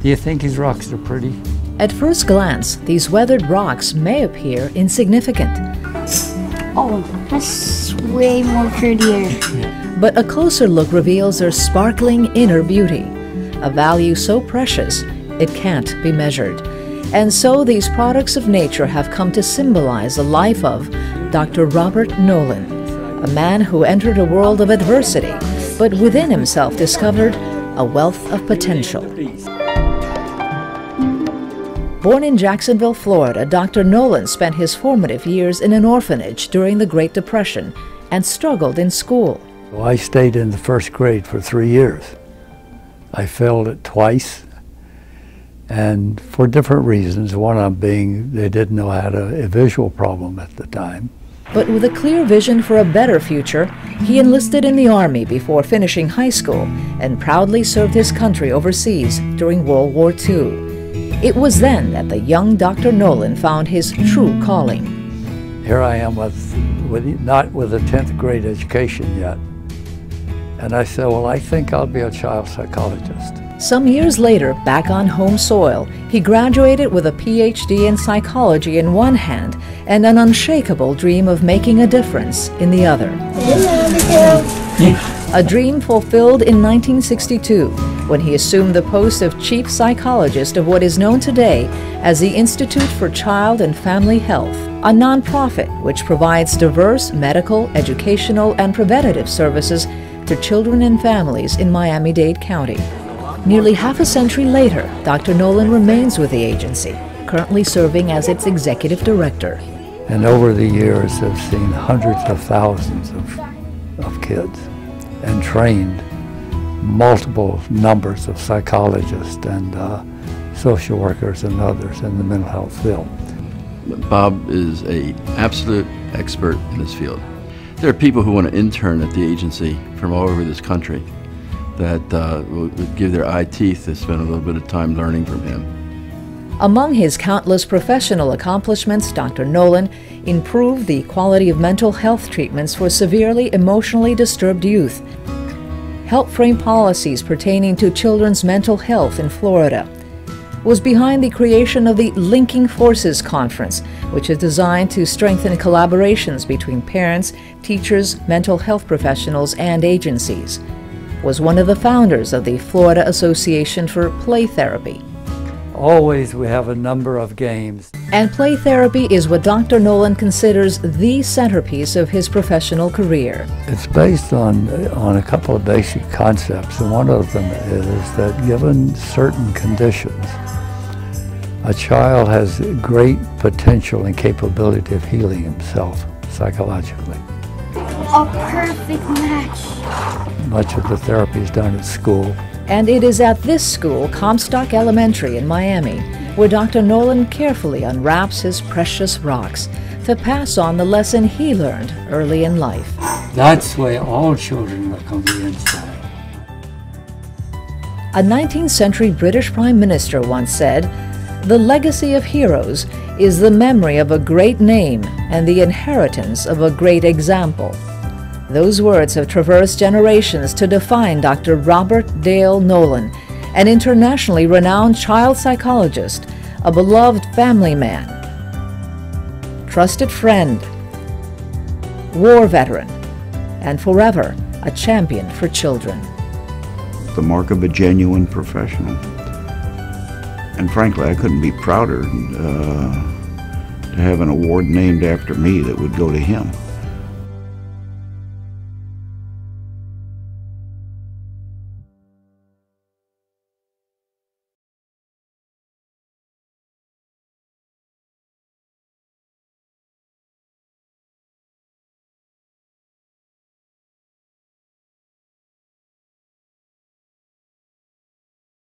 Do you think these rocks are pretty? At first glance, these weathered rocks may appear insignificant. Oh, that's way more prettier. But a closer look reveals their sparkling inner beauty, a value so precious it can't be measured. And so these products of nature have come to symbolize the life of Dr. Robert Nolan, a man who entered a world of adversity, but within himself discovered a wealth of potential. Born in Jacksonville, Florida, Dr. Nolan spent his formative years in an orphanage during the Great Depression and struggled in school. Well, I stayed in the first grade for 3 years. I failed it twice, and for different reasons. One of them being they didn't know I had a visual problem at the time. But with a clear vision for a better future, he enlisted in the Army before finishing high school and proudly served his country overseas during World War II. It was then that the young Dr. Nolan found his true calling. Here I am not with a 10th grade education yet. And I said, well, I think I'll be a child psychologist. Some years later, back on home soil, he graduated with a Ph.D. in psychology in one hand and an unshakable dream of making a difference in the other. A dream fulfilled in 1962 when he assumed the post of chief psychologist of what is known today as the Institute for Child and Family Health, a nonprofit which provides diverse medical, educational, and preventative services to children and families in Miami-Dade County. Nearly half a century later, Dr. Nolan remains with the agency, currently serving as its executive director. And over the years, I've seen hundreds of thousands of kids and trained multiple numbers of psychologists and social workers and others in the mental health field. Bob is an absolute expert in this field. There are people who want to intern at the agency from all over this country that would give their eye teeth to spend a little bit of time learning from him. Among his countless professional accomplishments, Dr. Nolan improved the quality of mental health treatments for severely emotionally disturbed youth, helped frame policies pertaining to children's mental health in Florida, was behind the creation of the Linking Forces Conference, which is designed to strengthen collaborations between parents, teachers, mental health professionals, and agencies, was one of the founders of the Florida Association for Play Therapy. Always we have a number of games. And play therapy is what Dr. Nolan considers the centerpiece of his professional career. It's based on a couple of basic concepts, and one of them is that given certain conditions, a child has great potential and capability of healing himself psychologically. A perfect match. Much of the therapy is done at school. And it is at this school, Comstock Elementary in Miami, where Dr. Nolan carefully unwraps his precious rocks to pass on the lesson he learned early in life. That's the way all children look on the inside. A 19th century British Prime Minister once said, "The legacy of heroes is the memory of a great name and the inheritance of a great example." Those words have traversed generations to define Dr. Robert Dale Nolan, an internationally renowned child psychologist, a beloved family man, trusted friend, war veteran, and forever a champion for children. The mark of a genuine professional. And frankly, I couldn't be prouder to have an award named after me that would go to him.